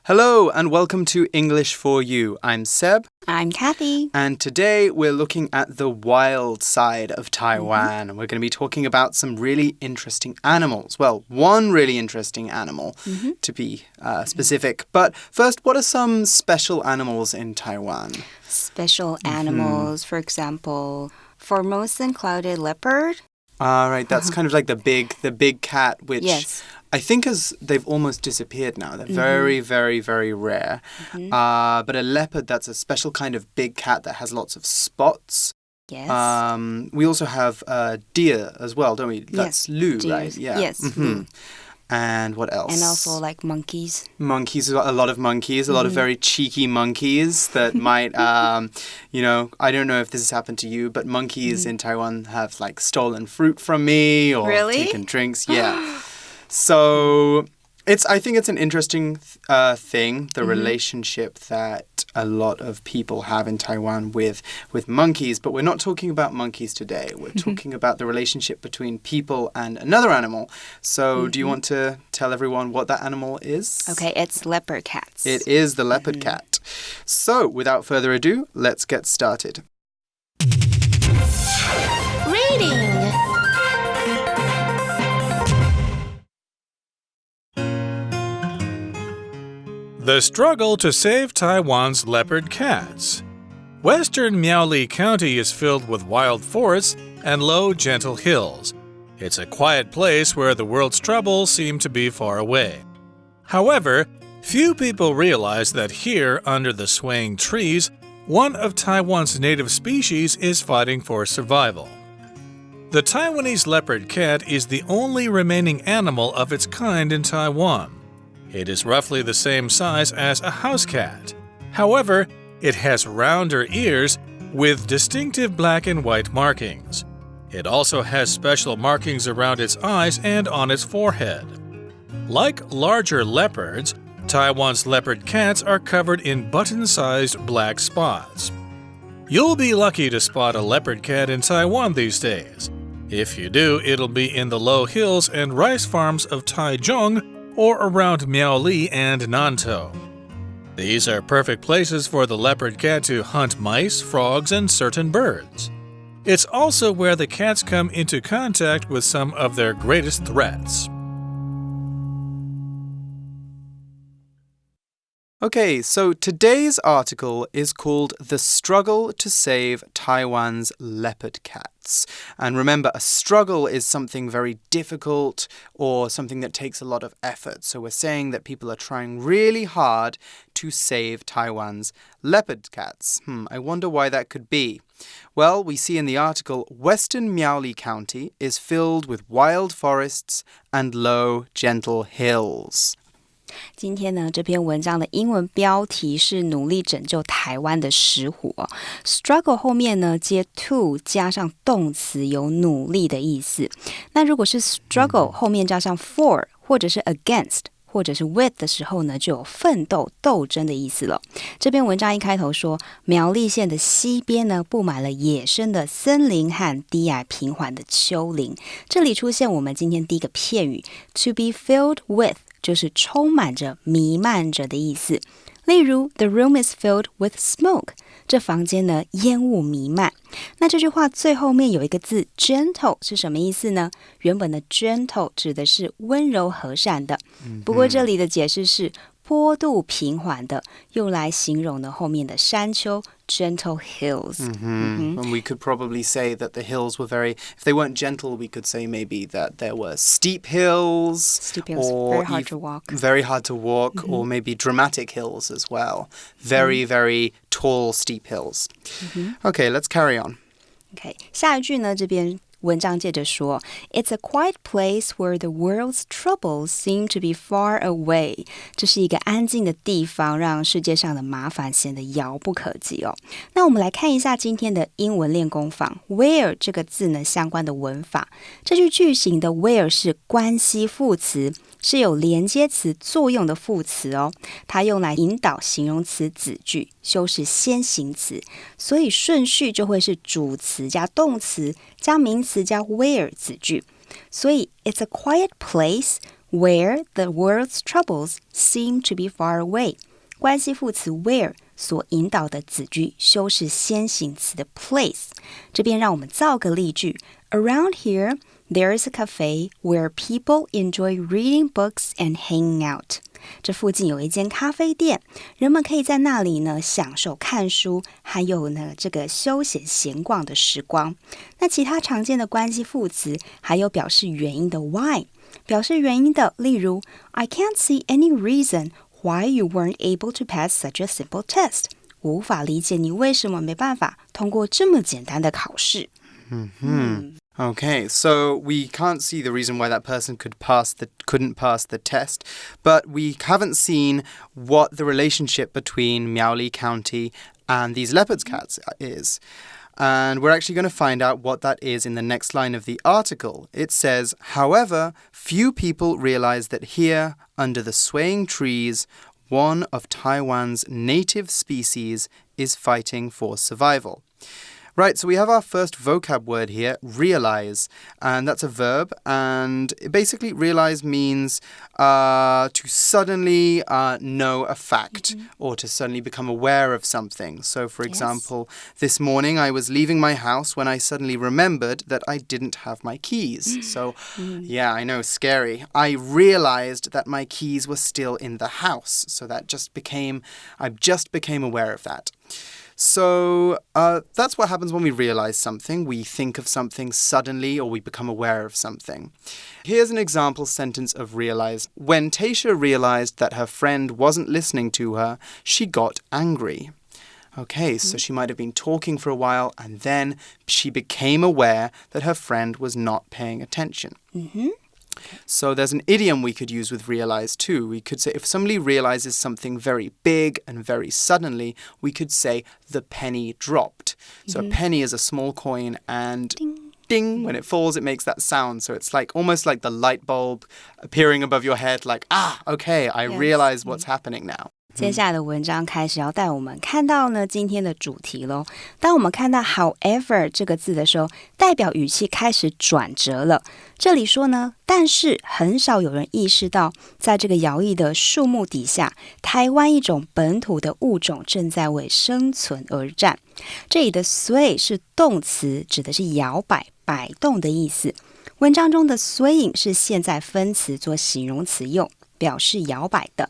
Hello and welcome to English for You. I'm Seb. I'm Kathy. And today we're looking at the wild side of Taiwan. And we're going to be talking about some really interesting animals. Well, one really interesting animal to be specific. But first, what are some special animals in Taiwan? Special animals, for example, Formosan clouded leopard. Right, that's kind of like the big cat, which Yes. I think they've almost disappeared now. They're very, very, very rare. But a leopard, that's a special kind of big cat that has lots of spots. Yes. We also have deer as well, don't we? That's Lu, right? Deers. Yeah. Yes, Lu. And what else? And also like monkeys. Monkeys, a lot of monkeys, a lot of very cheeky monkeys that might, I don't know if this has happened to you, but monkeys in Taiwan have like stolen fruit from me or taken drinks. Yeah. So I think it's an interesting thing, the relationship that a lot of people have in Taiwan with monkeys. But we're not talking about monkeys today. We're talking about the relationship between people and another animal. So do you want to tell everyone what that animal is? Okay, it's leopard cats. It is the leopard cat. So without further ado, let's get started. Reading. The struggle to save Taiwan's leopard cats. Western Miaoli County is filled with wild forests and low, gentle hills. It's a quiet place where the world's troubles seem to be far away. However, few people realize that here, under the swaying trees, one of Taiwan's native species is fighting for survival. The Taiwanese leopard cat is the only remaining animal of its kind in Taiwan. It is roughly the same size as a house cat. However, it has rounder ears with distinctive black and white markings. It also has special markings around its eyes and on its forehead. Like larger leopards, Taiwan's leopard cats are covered in button-sized black spots. You'll be lucky to spot a leopard cat in Taiwan these days. If you do, it'll be in the low hills and rice farms of Taichung or around Miaoli and Nantou. These are perfect places for the leopard cat to hunt mice, frogs, and certain birds. It's also where the cats come into contact with some of their greatest threats. Okay, so today's article is called The Struggle to Save Taiwan's Leopard Cats. And remember, a struggle is something very difficult or something that takes a lot of effort. So we're saying that people are trying really hard to save Taiwan's leopard cats. I wonder why that could be. Well, we see in the article, Western Miaoli County is filled with wild forests and low, gentle hills. 今天呢，这篇文章的英文标题是努力拯救台湾的石虎Struggle 后面呢接 to 加上动词有努力的意思。那如果是 struggle 后面加上 for 或者是 against 或者是 with 的时候呢，就有奋斗、斗争的意思了。这篇文章一开头说，苗栗县的西边呢，布满了野生的森林和低矮平缓的丘陵。这里出现我们今天第一个片语 to be filled with， 就是充满着、弥漫着的意思。例如 The room is filled with smoke， 这房间呢烟雾弥漫。那这句话最后面有一个字 gentle 是什么意思呢？原本的 gentle 指的是温柔和善的，不过这里的解释是坡度平缓的，用来形容呢后面的山丘 gentle hills. And we could probably say that the hills were if they weren't gentle, we could say maybe that there were steep hills. Steep hills, or very hard to walk. Very hard to walk, or maybe dramatic hills as well. Very, very tall, steep hills. Okay, let's carry on. Okay, 下一句呢，这边文章接着说 It's a quiet place where the world's troubles seem to be far away. 这是一个安静的地方，让世界上的麻烦显得遥不可及那我们来看一下今天的英文练功坊 Where 这个字呢相关的文法。这句句型的 where 是关系副词，是有连接词作用的副词它用来引导形容词子句，修饰先行词，所以顺序就会是主词加动词加名词加 where 子句。所以 It's a quiet place where the world's troubles seem to be far away. 关系副词 where 所引导的子句修饰先行词的 place。这边让我们造个例句 Around here, there is a cafe where people enjoy reading books and hanging out. 这附近有一间咖啡店，人们可以在那里呢享受看书，还有呢这个休闲闲逛的时光。那其他常见的关系副词还有表示原因的 why， 表示原因的，例如 I can't see any reason why you weren't able to pass such a simple test. 我无法理解你为什么没办法通过这么简单的考试。Okay, so we can't see the reason why that person couldn't pass the test, but we haven't seen what the relationship between Miaoli County and these leopard cats is. And we're actually going to find out what that is in the next line of the article. It says, however, few people realize that here, under the swaying trees, one of Taiwan's native species is fighting for survival. Right, so we have our first vocab word here, realize, and that's a verb, and basically realize means to suddenly know a fact or to suddenly become aware of something. So, for example, this morning I was leaving my house when I suddenly remembered that I didn't have my keys. So, yeah, I know, scary. I realized that my keys were still in the house. So I just became aware of that. So that's what happens when we realize something. We think of something suddenly or we become aware of something. Here's an example sentence of realize. When Taysha realized that her friend wasn't listening to her, she got angry. Okay, so she might have been talking for a while and then she became aware that her friend was not paying attention. So there's an idiom we could use with realize too. We could say if somebody realizes something very big and very suddenly, we could say the penny dropped. So a penny is a small coin and ding, when it falls, it makes that sound. So it's like almost like the light bulb appearing above your head, like, okay, I realize what's happening now. 接下来的文章开始要带我们看到呢今天的主题咯。当我们看到 however 这个字的时候，代表语气开始转折了。这里说呢，但是很少有人意识到，在这个摇曳的树木底下，台湾一种本土的物种正在为生存而战。这里的 sway 是动词，指的是摇摆、摆动的意思。文章中的 swaying 是现在分词做形容词用，表示摇摆的。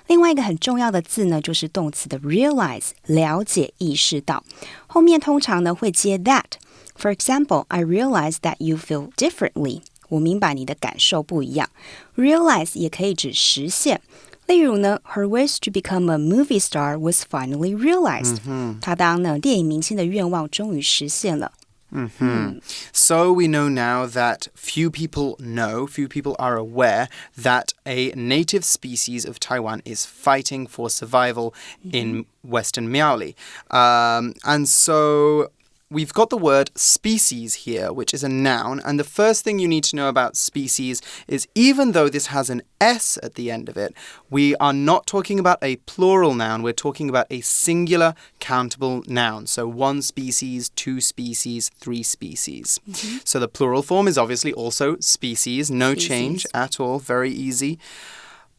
另外一个很重要的字呢，就是动词的 realize， 了解、意识到。后面通常呢会接 that。For example, I realize that you feel differently. 我明白你的感受不一样。Realize 也可以指实现。例如呢 Her wish to become a movie star was finally realized. 她当呢电影明星的愿望终于实现了。So we know now that few people are aware that a native species of Taiwan is fighting for survival in Western Miaoli. And so we've got the word species here, which is a noun. And the first thing you need to know about species is even though this has an S at the end of it, we are not talking about a plural noun. We're talking about a singular countable noun. So one species, two species, three species. So the plural form is obviously also species. No change at all. Very easy.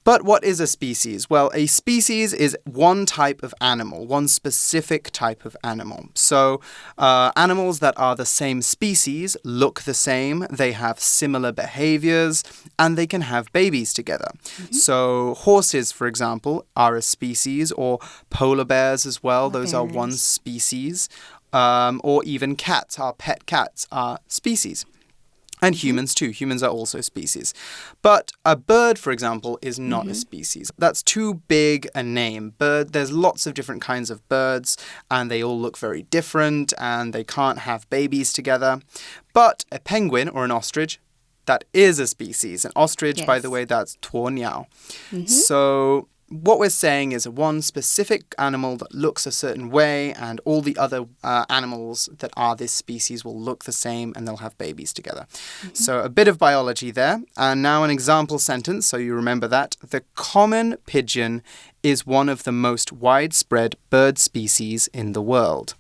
But what is a species? Well, a species is one type of animal, one specific type of animal. So animals that are the same species look the same, they have similar behaviors, and they can have babies together. So horses, for example, are a species, or polar bears as well. Those are one species. Or even cats, our pet cats are species. And humans too. Humans are also species. But a bird, for example, is not a species. That's too big a name. There's lots of different kinds of birds, and they all look very different, and they can't have babies together. But a penguin or an ostrich, that is a species. An ostrich, by the way, that's 鸵鸟. So what we're saying is one specific animal that looks a certain way and all the other animals that are this species will look the same and they'll have babies together. So a bit of biology there. And now an example sentence, so you remember that. The common pigeon is one of the most widespread bird species in the world.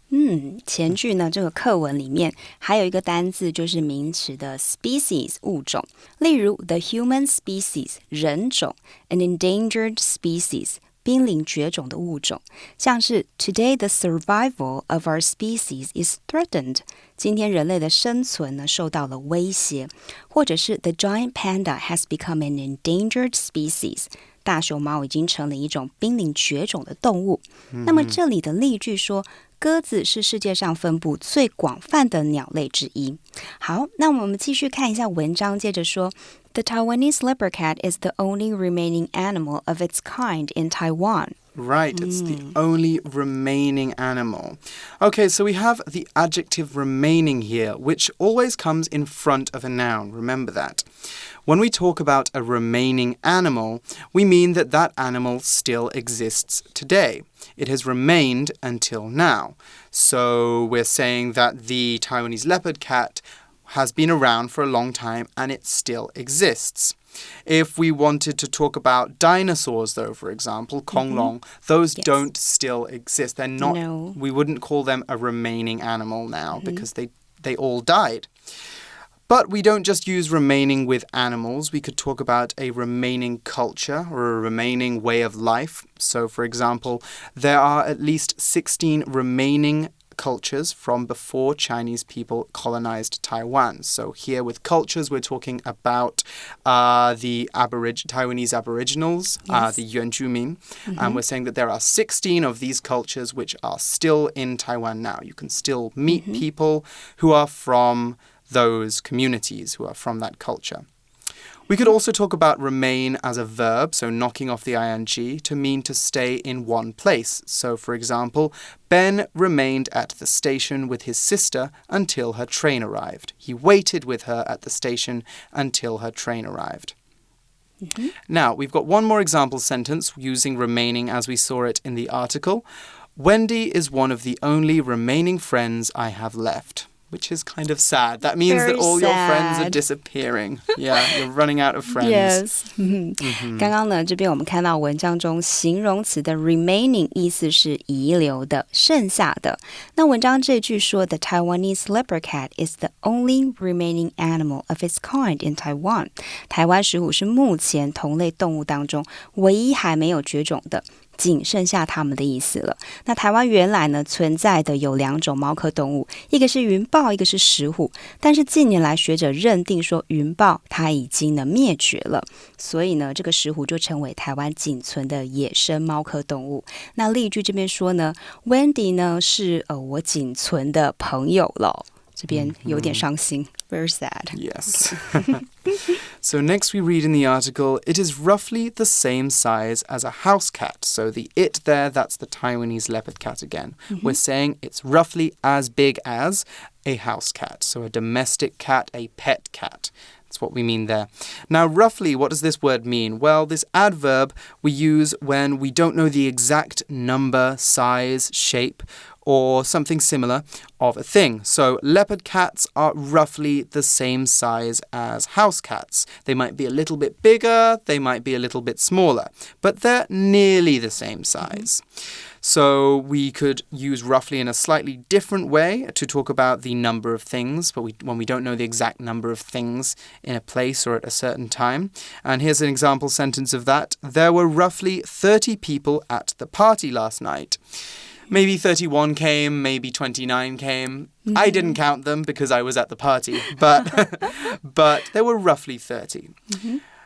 前句呢，这个课文里面还有一个单字就是名词的 species 物种，例如 the human species 人种 an endangered species 濒临绝种的物种，像是 Today the survival of our species is threatened 今天人类的生存呢受到了威胁，或者是 The giant panda has become an endangered species大熊猫已经成了一种濒临绝种的动物。那么这里的例句说鸽子是世界上分布最广泛的鸟类之一。好，那我们继续看一下文章，接着说The Taiwanese leopard cat is the only remaining animal of its kind in Taiwan. Right, it's the only remaining animal. Okay, so we have the adjective remaining here, which always comes in front of a noun. Remember that. When we talk about a remaining animal, we mean that that animal still exists today. It has remained until now. So we're saying that the Taiwanese leopard cat has been around for a long time and it still exists. If we wanted to talk about dinosaurs, though, for example, konglong, those don't still exist. They're not. No. We wouldn't call them a remaining animal now because they all died. But we don't just use remaining with animals. We could talk about a remaining culture or a remaining way of life. So, for example, there are at least 16 remaining cultures from before Chinese people colonized Taiwan. So here with cultures, we're talking about the Taiwanese Aboriginals, the Yuanjumin. And we're saying that there are 16 of these cultures which are still in Taiwan now. You can still meet people who are from those communities, who are from that culture. We could also talk about remain as a verb, so knocking off the ing, to mean to stay in one place. So, for example, Ben remained at the station with his sister until her train arrived. He waited with her at the station until her train arrived. Now, we've got one more example sentence using remaining as we saw it in the article. Wendy is one of the only remaining friends I have left.Which is kind of sad. That means that all your friends are disappearing. Yeah, you're running out of friends. Yes. 刚刚呢，这边我们看到文章中形容词的 remaining 意思是遗留的、剩下的。那文章这句说 The Taiwanese leopard cat is the only remaining animal of its kind in Taiwan. 台湾石虎是目前同类动物当中唯一还没有绝种的。仅剩下它们的意思了。那台湾原来呢存在的有2种猫科动物，一个是云豹，一个是石虎。但是近年来学者认定说云豹它已经呢灭绝了，所以呢这个石虎就成为台湾仅存的野生猫科动物。那例句这边说呢 Wendy 呢是我仅存的朋友了。这边有点伤心 Very sad. Yes. So next we read in the article, it is roughly the same size as a house cat. So the it there, that's the Taiwanese leopard cat again. We're saying it's roughly as big as a house cat. So a domestic cat, a pet cat. That's what we mean there. Now, roughly, what does this word mean? Well, this adverb we use when we don't know the exact number, size, shape, or something similar of a thing. So leopard cats are roughly the same size as house cats. They might be a little bit bigger, they might be a little bit smaller, but they're nearly the same size. So we could use roughly in a slightly different way to talk about the number of things, but when we don't know the exact number of things in a place or at a certain time. And here's an example sentence of that. There were roughly 30 people at the party last night.Maybe 31 came, maybe 29 came. I didn't count them because I was at the party, but there were roughly 30.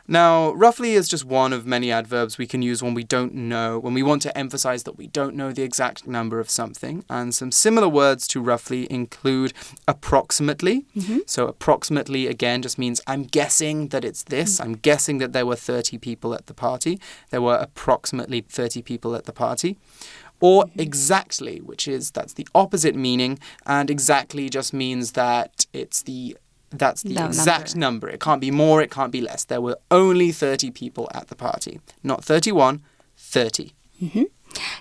Now, roughly is just one of many adverbs we can use when we don't know, when we want to emphasize that we don't know the exact number of something. And some similar words to roughly include approximately. So approximately, again, just means I'm guessing that it's this. I'm guessing that there were 30 people at the party. There were approximately 30 people at the party.Or exactly, that's the opposite meaning, and exactly just means that that's the exact number. It can't be more, it can't be less. There were only 30 people at the party. Not 31, 30.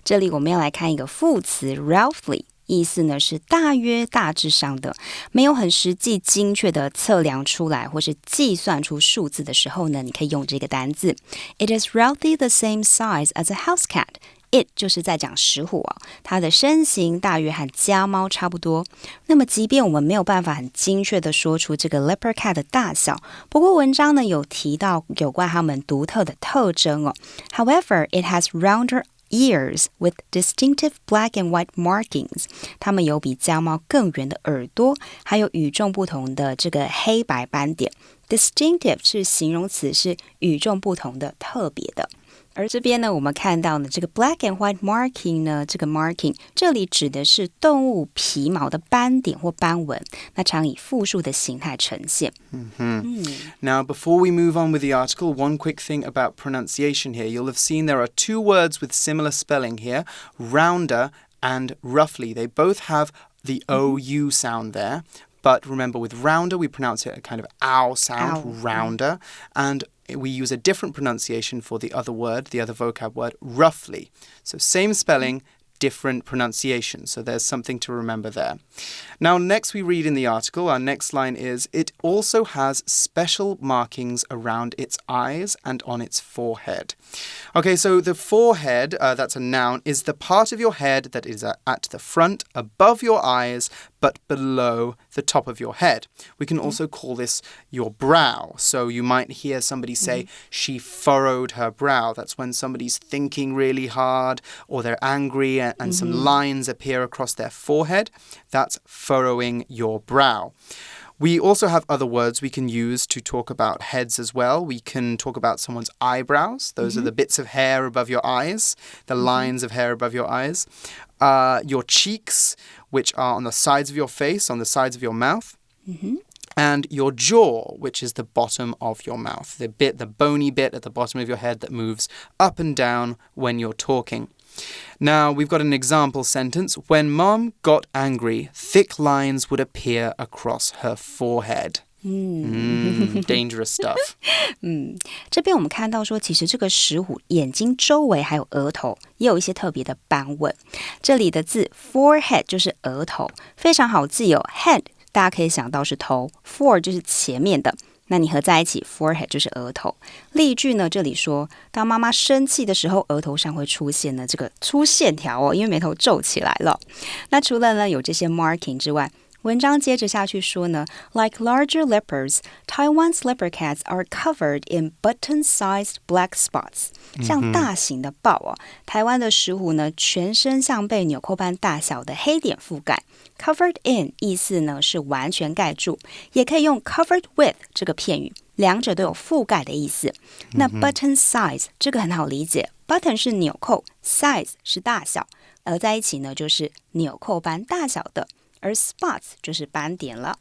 这里我们要来看一个副词 roughly。意思呢是大约大致上的，没有很实际精确的测量出来或是计算出数字的时候呢，你可以用这个单字。It is roughly the same size as a house cat.It 就是在讲石虎哦，它的身形大约和家猫差不多。那么即便我们没有办法很精确的说出这个 leopard cat 的大小，不过文章呢有提到有关它们独特的特征哦。However, it has rounder ears with distinctive black and white markings. 它们有比家猫更圆的耳朵，还有与众不同的这个黑白斑点。Distinctive 是形容词，是与众不同的、特别的。而这边呢，我们看到呢，这个 black and white marking 呢，这个 marking 这里指的是动物皮毛的斑点或斑纹，那常以复数的形态呈现。Now, before we move on with the article, one quick thing about pronunciation here. You'll have seen there are two words with similar spelling here, rounder and roughly. They both have the OU sound there. But remember, with rounder, we pronounce it a kind of ow sound, rounder. And we use a different pronunciation for the other word, the other vocab word, roughly. So same spelling, different pronunciation. So there's something to remember there. Now, next we read in the article, our next line is, it also has special markings around its eyes and on its forehead. Okay, so the forehead, that's a noun, is the part of your head that is at the front, above your eyes, but below the top of your head. We can also call this your brow. So you might hear somebody say, she furrowed her brow. That's when somebody's thinking really hard or they're angry and some lines appear across their forehead. That's furrowing your brow. We also have other words we can use to talk about heads as well. We can talk about someone's eyebrows. Those are the bits of hair above your eyes, the lines of hair above your eyes. Your cheeks, which are on the sides of your face, on the sides of your mouth. And your jaw, which is the bottom of your mouth, the bony bit at the bottom of your head that moves up and down when you're talking. Now, we've got an example sentence. When Mom got angry, thick lines would appear across her forehead. Dangerous stuff. 这边我们看到说，其实这个石虎眼睛周围还有额头也有一些特别的斑纹。这里的字 forehead 就是额头，非常好记哦。head 大家可以想到是头 ，fore 就是前面的。那你合在一起 forehead 就是额头。例句呢，这里说，当妈妈生气的时候，额头上会出现呢这个粗线条哦，因为眉头皱起来了。那除了呢有这些 marking 之外，文章接着下去说呢 ，Like larger leopards, Taiwan's leopard cats are covered in button-sized black spots. 像大型的豹哦，台湾的石虎呢，全身像被纽扣般大小的黑点覆盖。Covered in 意思呢是完全盖住，也可以用 covered with 这个片语，两者都有覆盖的意思。那 button size 这个很好理解 ，button 是纽扣 ，size 是大小，而在一起呢就是纽扣般大小的。而 spots 就是斑点了。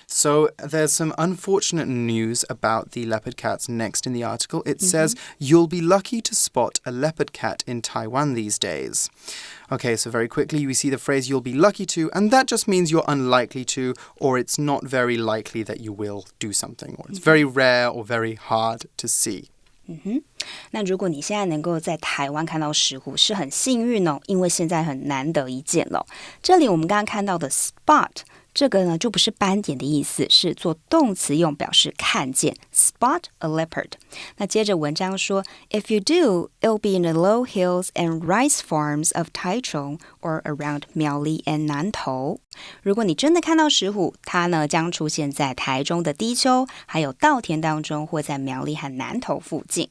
So there's some unfortunate news about the leopard cats next in the article. It says, you'll be lucky to spot a leopard cat in Taiwan these days. Okay, so very quickly we see the phrase you'll be lucky to, and that just means you're unlikely to, or it's not very likely that you will do something, or it's very rare or very hard to see. 那如果你现在能够在台湾看到石虎，是很幸运哦，因为现在很难得一见了。这里我们刚刚看到的 spot， 这个呢就不是斑点的意思，是做动词用，表示看见 spot a leopard。那接着文章说 ，If you do, it'll be in the low hills and rice farms of Taichung or around 苗栗 and 南投。如果你真的看到石虎，它呢将出现在台中的低丘，还有稻田当中，或在苗栗和南投附近。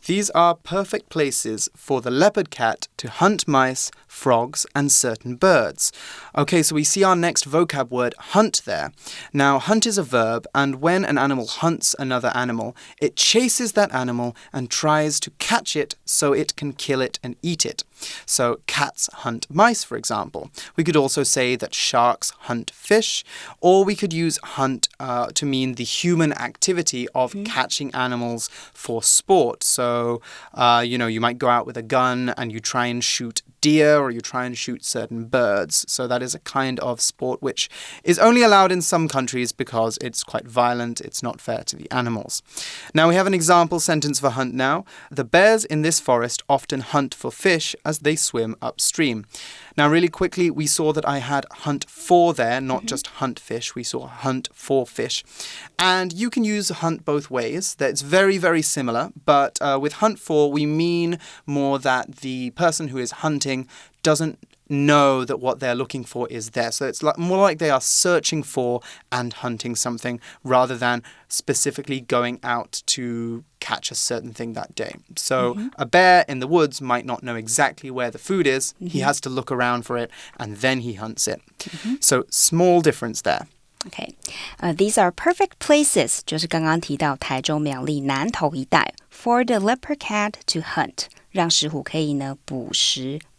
These are perfect places for the leopard cat to hunt mice, frogs, and certain birds. Okay, so we see our next vocab word, hunt, there. Now, hunt is a verb, and when an animal hunts another animal, it chases that animal and tries to catch it so it can kill it and eat it. So, cats hunt mice, for example. We could also say that sharks hunt fish, or we could use hunt to mean the human activity of catching animals for sport. So, you might go out with a gun and you try and shoot deer or you try and shoot certain birds. So that is a kind of sport which is only allowed in some countries because it's quite violent. It's not fair to the animals. Now we have an example sentence for hunt now. The bears in this forest often hunt for fish as they swim upstream. Now, really quickly, we saw that I had hunt for there, not just hunt fish. We saw hunt for fish. And you can use hunt both ways. It's very, very similar. But with hunt for, we mean more that the person who is hunting doesn't know that what they're looking for is there. So it's more like they are searching for and hunting something rather than specifically going out to catch a certain thing that day. So a bear in the woods might not know exactly where the food is. He has to look around for it and then he hunts it. So small difference there. Okay, these are perfect places, 就是刚刚提到台中苗栗南投一带 for the leopard cat to hunt, 让石虎可以呢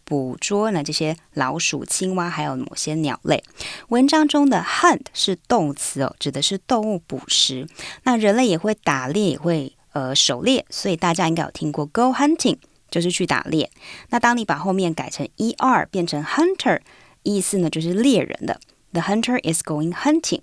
捕捉呢这些老鼠、青蛙还有某些鸟类。文章中的 hunt 是动词哦，指的是动物捕食。那人类也会打猎，也会狩猎，所以大家应该有听过 go hunting， 就是去打猎。那当你把后面改成 er 变成 hunter， 意思呢就是猎人的。The hunter is going hunting.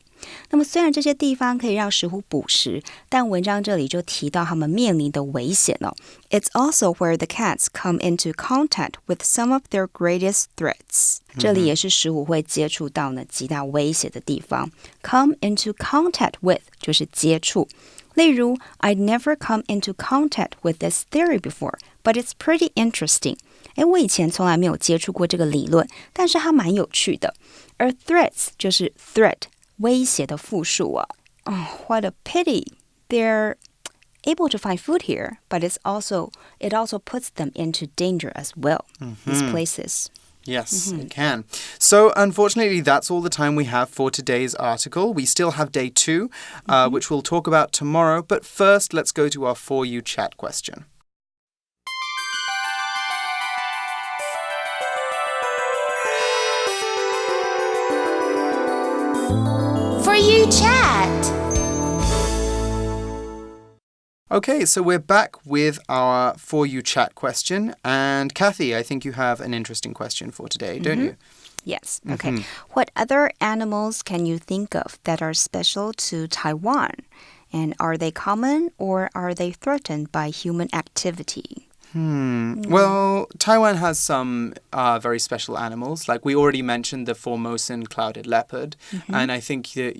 那么虽然这些地方可以让石虎捕食，但文章这里就提到他们面临的危险哦。It's also where the cats come into contact with some of their greatest threats. 这里也是石虎会接触到呢极大威胁的地方。Come into contact with 就是接触。例如 I'd never come into contact with this theory before, but it's pretty interesting. 我以前从来没有接触过这个理论，但是它蛮有趣的。而 threats 就是 threat 威胁的复数啊。What a pity. They're able to find food here, but it also puts them into danger as well, these places. Yes, it can. So, unfortunately, that's all the time we have for today's article. We still have day 2, which we'll talk about tomorrow. But first, let's go to our For You chat question. For You chat. Okay, so we're back with our For You chat question. And Kathy, I think you have an interesting question for today, don't you? Yes. Okay. What other animals can you think of that are special to Taiwan? And are they common or are they threatened by human activity? Well, Taiwan has some very special animals. Like we already mentioned the Formosan clouded leopard. And I think that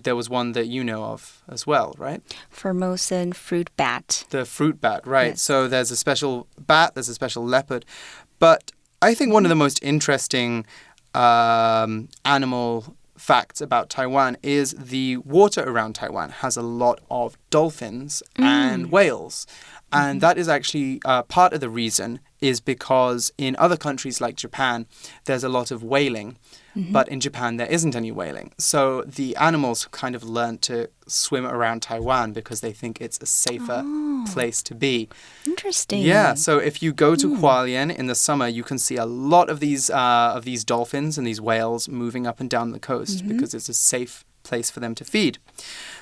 there was one that you know of as well, right? Formosan fruit bat. The fruit bat, right. Yes. So there's a special bat, there's a special leopard. But I think one of the most interesting animal facts about Taiwan is the water around Taiwan has a lot of dolphins and whales. And that is actually part of the reason is because in other countries like Japan, there's a lot of whaling. But in Japan, there isn't any whaling. So the animals kind of learned to swim around Taiwan because they think it's a safer place to be. Interesting. Yeah, so if you go to Hualien in the summer, you can see a lot of these dolphins and these whales moving up and down the coast because it's a safe place for them to feed.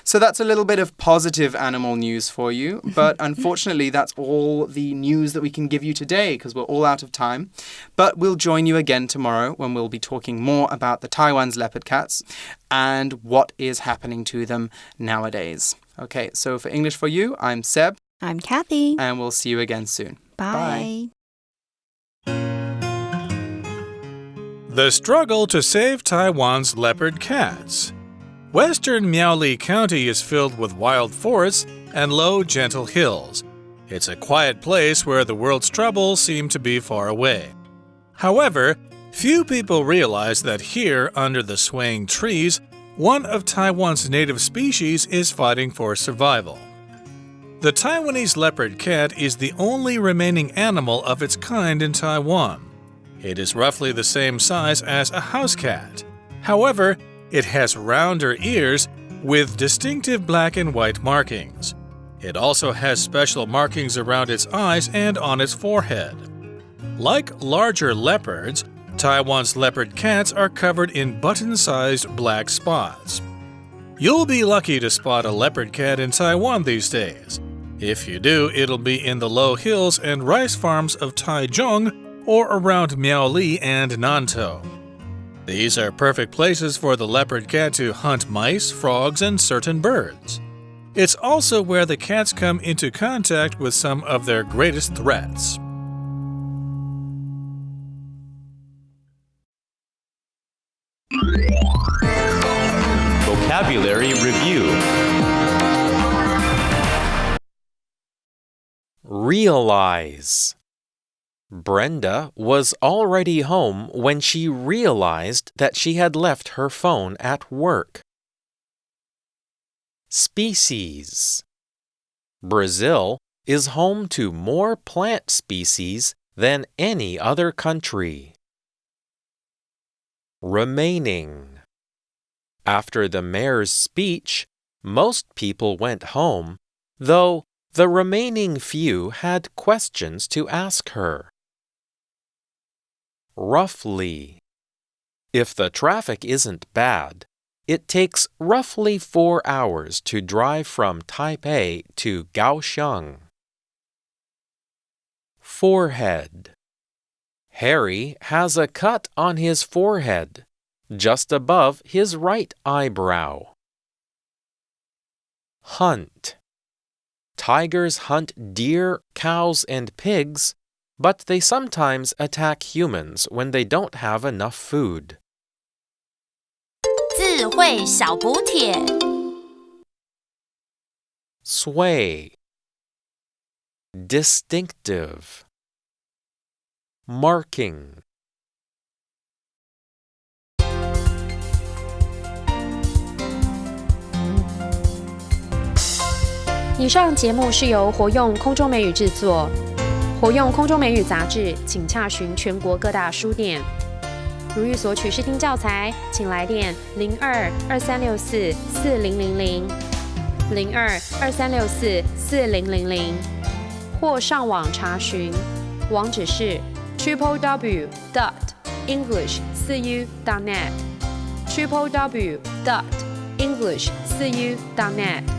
So that's a little bit of positive animal news for you. But unfortunately, that's all the news that we can give you today because we're all out of time. But we'll join you again tomorrow when we'll be talking more about the Taiwan's leopard cats and what is happening to them nowadays. Okay, so for English for You, I'm Seb. I'm Kathy. And we'll see you again soon. Bye. The struggle to save Taiwan's leopard cats. Western Miaoli County is filled with wild forests and low, gentle hills. It's a quiet place where the world's troubles seem to be far away. However, few people realize that here, under the swaying trees, one of Taiwan's native species is fighting for survival. The Taiwanese leopard cat is the only remaining animal of its kind in Taiwan. It is roughly the same size as a house cat. However, it has rounder ears with distinctive black and white markings. It also has special markings around its eyes and on its forehead. Like larger leopards, Taiwan's leopard cats are covered in button-sized black spots. You'll be lucky to spot a leopard cat in Taiwan these days. If you do, it'll be in the low hills and rice farms of Taichung or around Miaoli and Nantou. These are perfect places for the leopard cat to hunt mice, frogs, and certain birds. It's also where the cats come into contact with some of their greatest threats. Vocabulary Review. Realize. Brenda was already home when she realized that she had left her phone at work. Species. Brazil is home to more plant species than any other country. Remaining. After the mayor's speech, most people went home, though the remaining few had questions to ask her. Roughly. If the traffic isn't bad, it takes roughly 4 hours to drive from Taipei to Kaohsiung. Forehead. Harry has a cut on his forehead, just above his right eyebrow. Hunt. Tigers hunt deer, cows, and pigs, but they sometimes attack humans when they don't have enough food. 智慧小补帖 Sway. Distinctive. Marking. 以上节目是由活用空中美语制作，活用空中美语杂志，请洽询全国各大书店。如欲索取试听教材，请来电02-2364-4000 02-2364-4000，或上网查询，网址是 www.english4u.net www.english4u.net